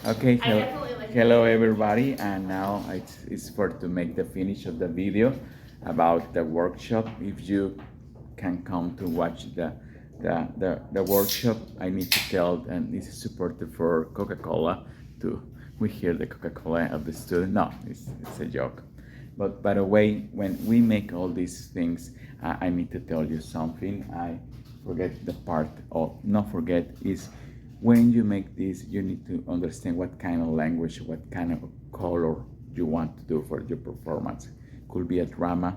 Okay, hello everybody, and now it's for to make the finish of the video about the workshop. If you can come to watch the workshop, I need to tell, and this is supported for Coca-Cola. To we hear the Coca-Cola of the student. No, it's a joke. But by the way, when we make all these things, I need to tell you something. I forget the part of not forget is when you make this, you need to understand what kind of language, what kind of color you want to do for your performance. Could be a drama,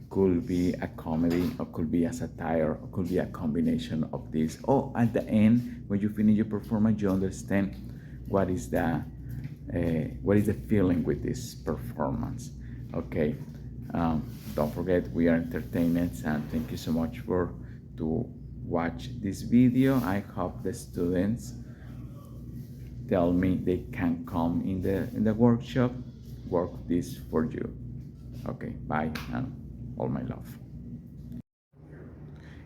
could be a comedy, or could be a satire, or could be a combination of this. Or at the end, when you finish your performance, you understand what is the feeling with this performance. Okay, don't forget we are entertainers, and thank you so much for to watch this video. I hope the students tell me they can come in the workshop, work this for you. Okay, bye and all my love.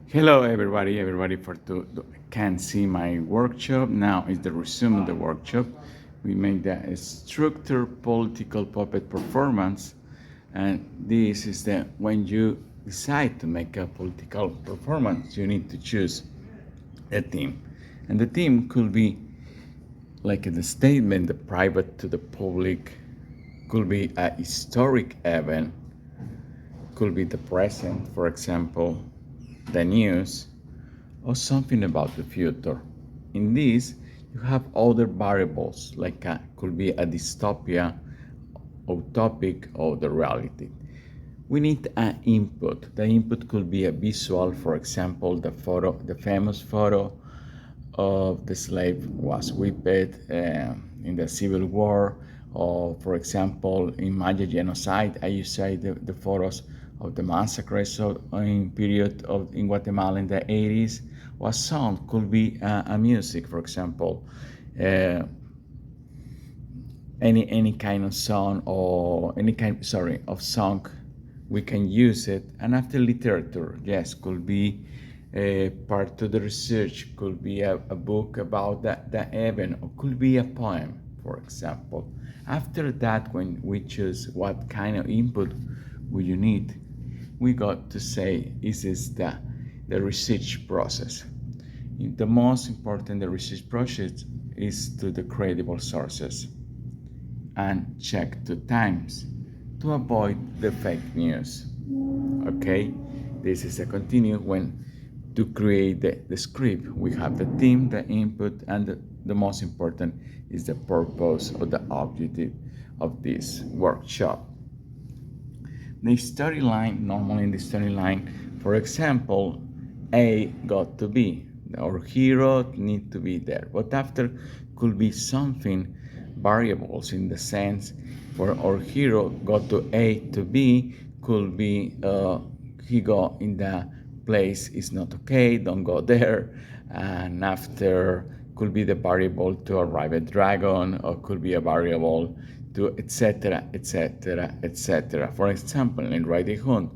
Hello everybody for to can see my workshop. Now is the resume of the workshop. We made the structure political puppet performance, and this is the when you decide to make a political performance, you need to choose a theme, and the theme could be like the statement, the private to the public, could be a historic event, could be the present, for example, the news, or something about the future. In this, you have other variables, like could be a dystopia, utopic, or the reality. We need an input. The input could be a visual, for example, the famous photo of the slave was whipped in the Civil War, or for example, in Maya genocide, I used to say the photos of the massacres in period of in Guatemala in the 80s. What song could be a music, for example, any kind of song or any kind of song, we can use it. And after literature, yes, could be part of the research, could be a book about the event, or could be a poem, for example. After that, when we choose what kind of input will you need, we got to say, is this the research process. The most important the research process is to the credible sources and check the times to avoid the fake news. Okay, this is a continue when to create the script. We have the theme, the input, and the most important is the purpose or the objective of this workshop. The storyline, normally in the storyline, for example, A got to B. Our hero need to be there. But after could be something variables in the sense for our hero got to A to B, could be he go in the place is not okay, don't go there. And after could be the variable to arrive at dragon, or could be a variable to etc etc etc. For example, in Riding Hood,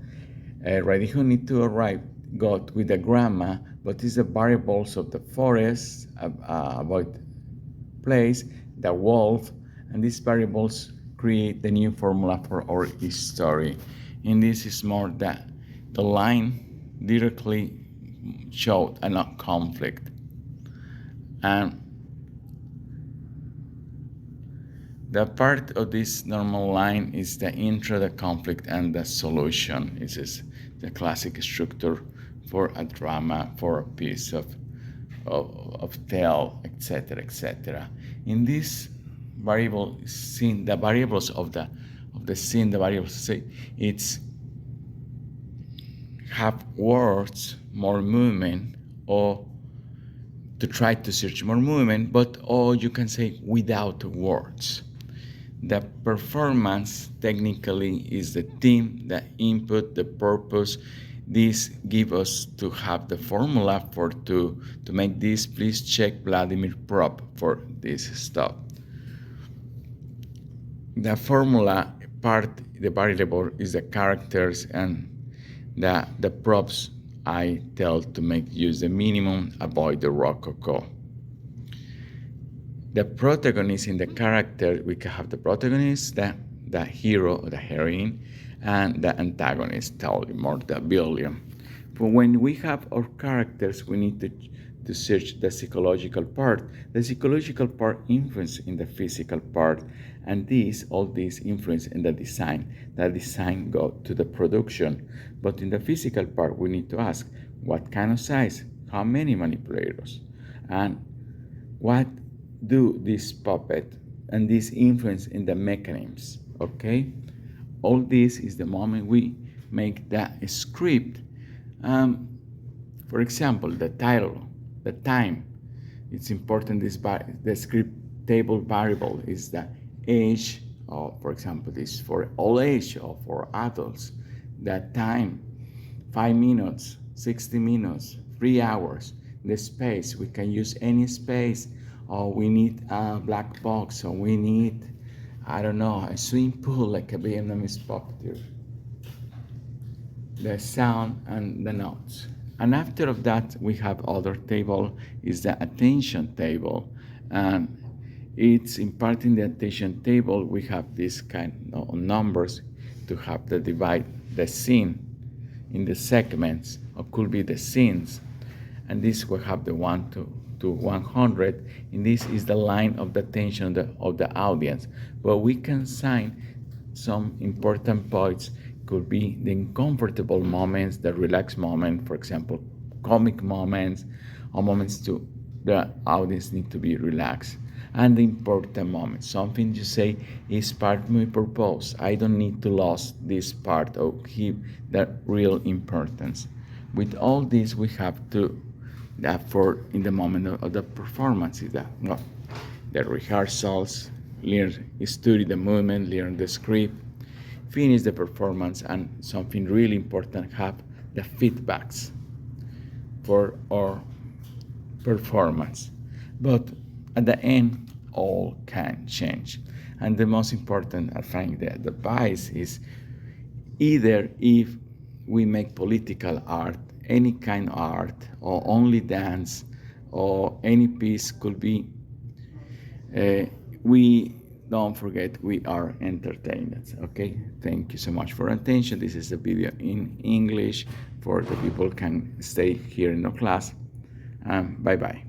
Riding Hood need to arrive got with the grandma, but it's the variables of the forest, about place, the wolf, and these variables create the new formula for our story. And this is more that the line directly showed a not conflict. And the part of this normal line is the intro, the conflict, and the solution. This is the classic structure for a drama, for a piece of tale, etc., etc. In this variable scene, the variables of the scene, the variables say it's have words, more movement, or to try to search more movement, but or you can say without words. The performance technically is the theme, the input, the purpose. This gives us to have the formula for to make this. Please check Vladimir Prop for this stuff. The formula part, the variable is the characters, and the props I tell to make use the minimum, avoid the rococo. the protagonist in the character, we can have the protagonist, the hero, the heroine, and the antagonist, totally more the villain. But when we have our characters, we need to search the psychological part. The psychological part influence in the physical part, and all these influence in the design. The design go to the production. But in the physical part, we need to ask what kind of size, how many manipulators, and what do this puppet and this influence in the mechanisms. Okay, all this is the moment we make the script. um, for example, the title, the time. It's important. The script table variable is the age, or for example, this for all age or for adults. The time, 5 minutes, 60 minutes, 3 hours. The space, we can use any space, or we need a black box, or we need, I don't know, a swimming pool like a Vietnamese puppeteer. The sound and the notes. And after of that, we have other table is the attention table, and it's imparting the attention table. We have this kind of numbers to have the divide the scene in the segments, or could be the scenes, and this will have the 1 to 100, and this is the line of the attention of the audience. But we can assign some important points. Could be the uncomfortable moments, the relaxed moment, for example, comic moments, or moments to the audience need to be relaxed. And the important moments, something you say is part of my purpose. I don't need to lose this part or give the real importance. With all this, we have to that for in the moment of the performance is that well, the rehearsals, study the movement, learn the script, finish the performance, and something really important, have the feedbacks for our performance. But at the end, all can change. And the most important, I think, the advice is either if we make political art, any kind of art, or only dance, or any piece could be, we don't forget we are entertained. Okay, thank you so much for attention. This is a video in English for the people can stay here in the class. Bye bye.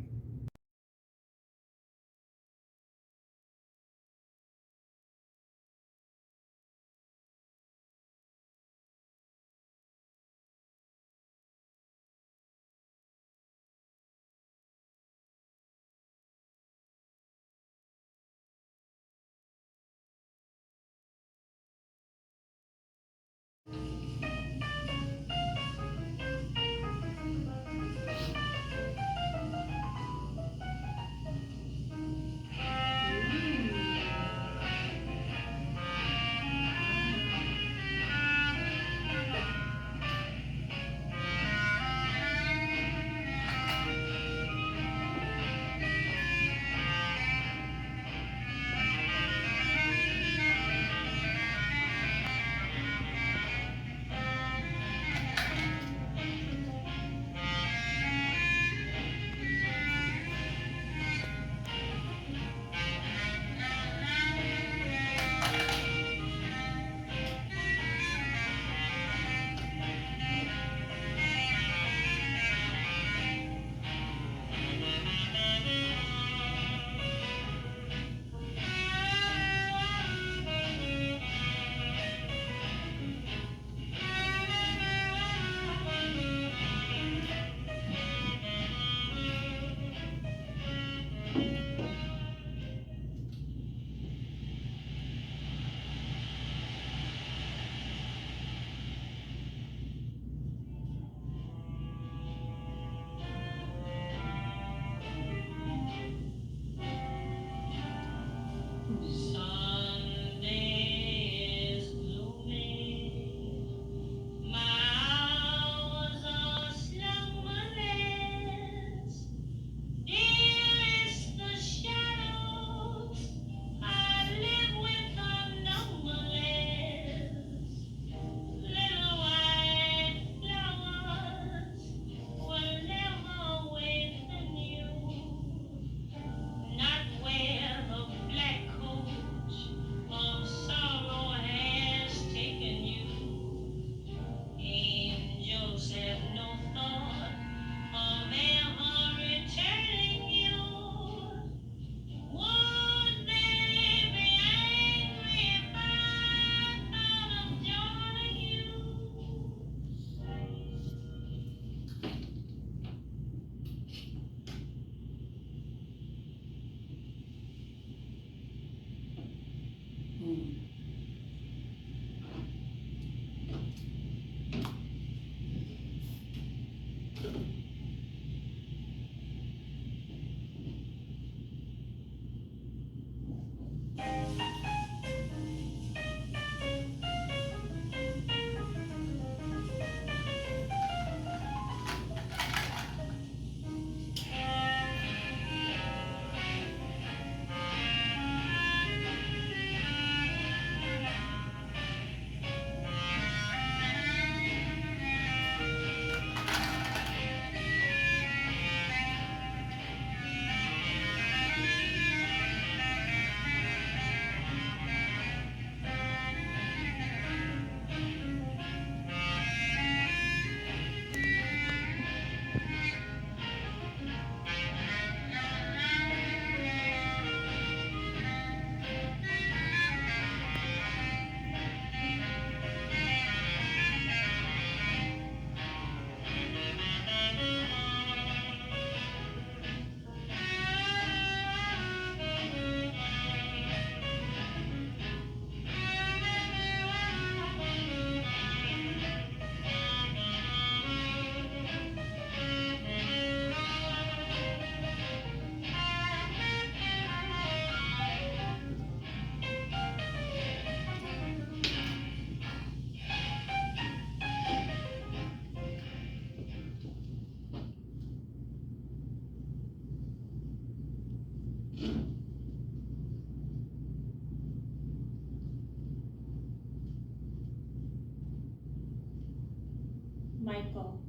Michael,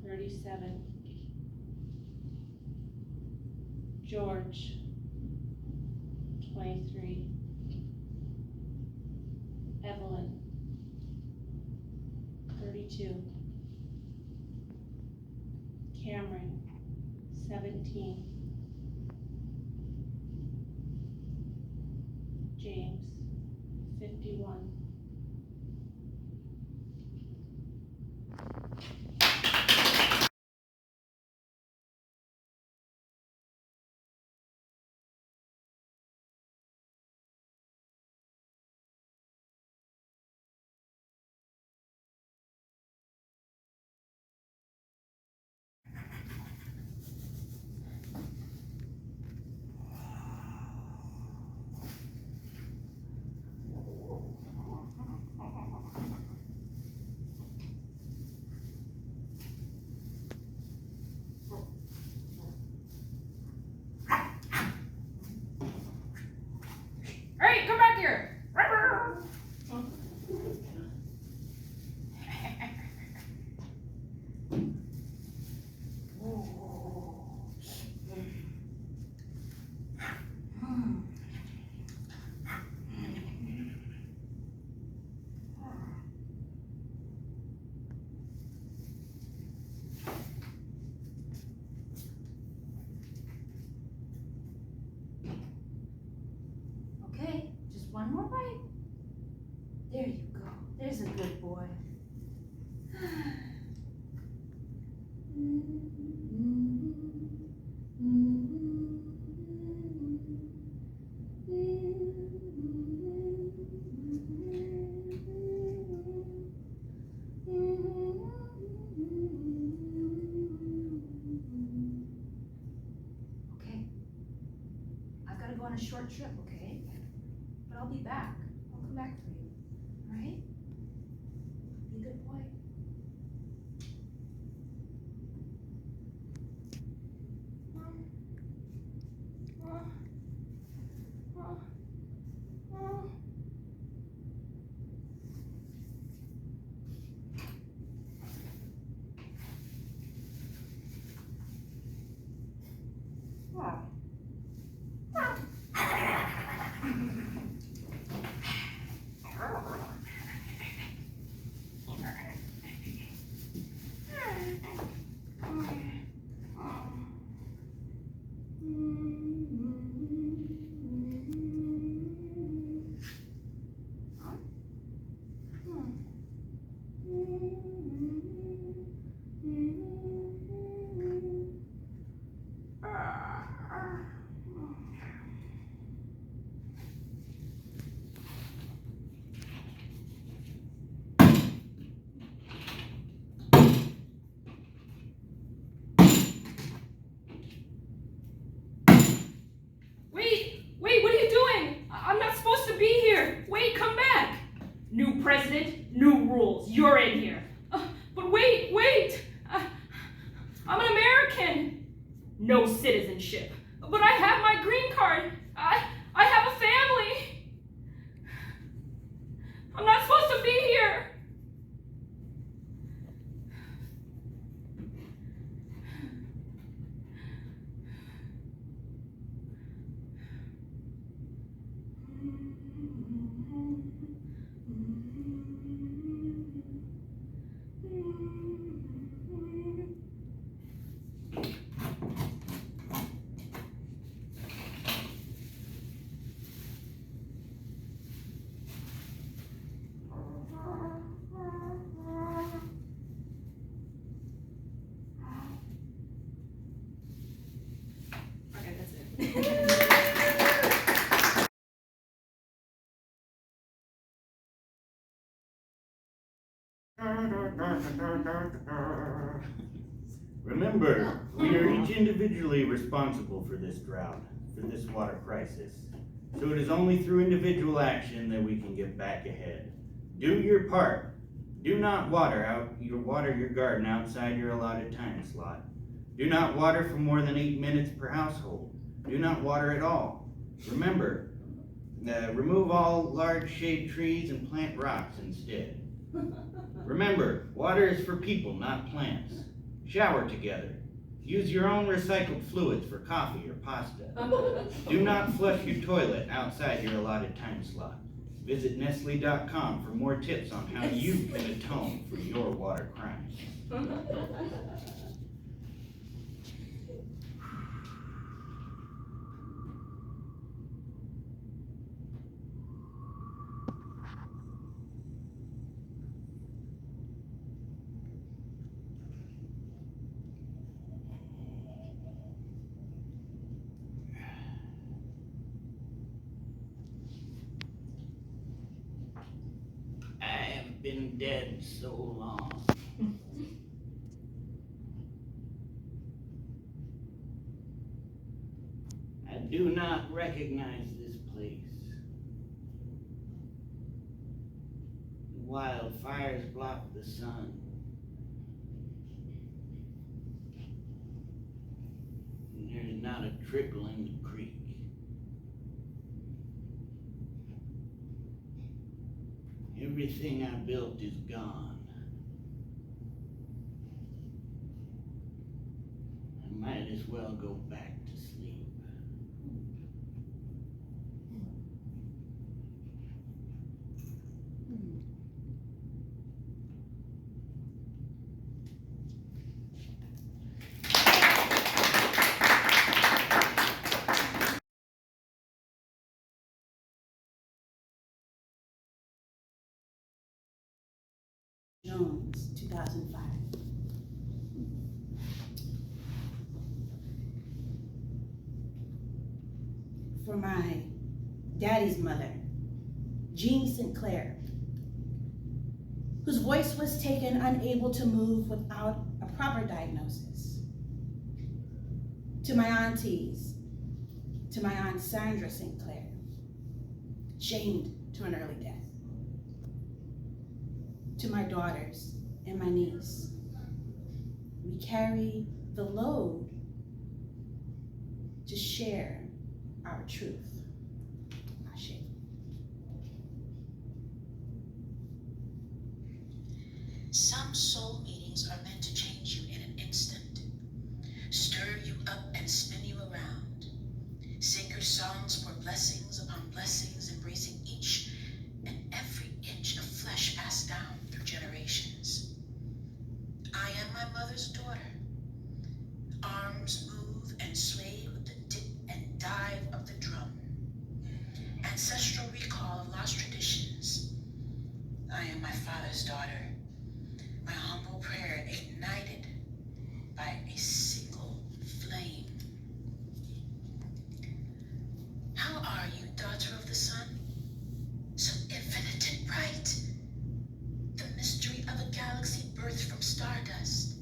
37. George, 23. Evelyn, 32. Cameron, 17. James, 51. Hey, come back here! Okay, just one more bite. There you go. There's a good boy. Okay, I've got to go on a short trip, okay? But I'll be back. I'll come back for you. All right? Be a good boy. Wait, what are you doing? I'm not supposed to be here. Wait, come back. New president, new rules. You're in here. But wait. I'm an American. No citizenship. But I have my green card. I have a family. I'm not supposed to be here. Okay, that's it. Remember, we are each individually responsible for this drought, for this water crisis. So it is only through individual action that we can get back ahead. Do your part. Do not water your garden outside your allotted time slot. Do not water for more than 8 minutes per household. Do not water at all. Remember, remove all large shade trees and plant rocks instead. Remember, water is for people, not plants. Shower together. Use your own recycled fluids for coffee or pasta. Do not flush your toilet outside your allotted time slot. Visit Nestle.com for more tips on how you can atone for your water crimes. I have been dead so long. I do not recognize this place. Wildfires block the sun. And there's not a trickle in the creek. Everything I built is gone. I might as well go back to sleep. Jones, 2005. For my daddy's mother, Jean Sinclair, whose voice was taken unable to move without a proper diagnosis. To my aunties, to my Aunt Sandra Sinclair, shamed to an early death. To my daughters and my niece, we carry the load to share our truth. Ashe. Some soul meetings are meant to change you in an instant, stir you up and spin you around. Sing your songs for blessings upon blessings, embracing each and every inch of flesh passed down through generations. I am my mother's daughter. Arms move and sway with the dip and dive of the drum. Ancestral recall of lost traditions. I am my father's daughter. My humble prayer ignited by a single flame. How are you, daughter of the sun? So infinite and bright. The mystery of a galaxy birthed from stardust.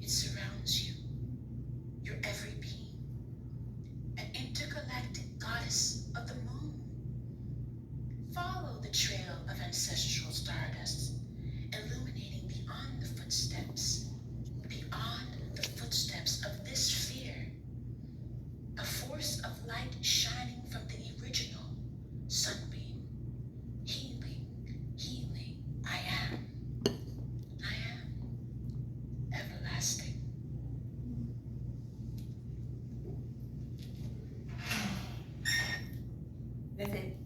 It surrounds you, your every being. An intergalactic goddess of the moon. Follow the trail of ancestral stardust, illuminating beyond the footsteps of this sphere. A force of light shining from the original sunbeam. Healing, healing. I am everlasting. That's it.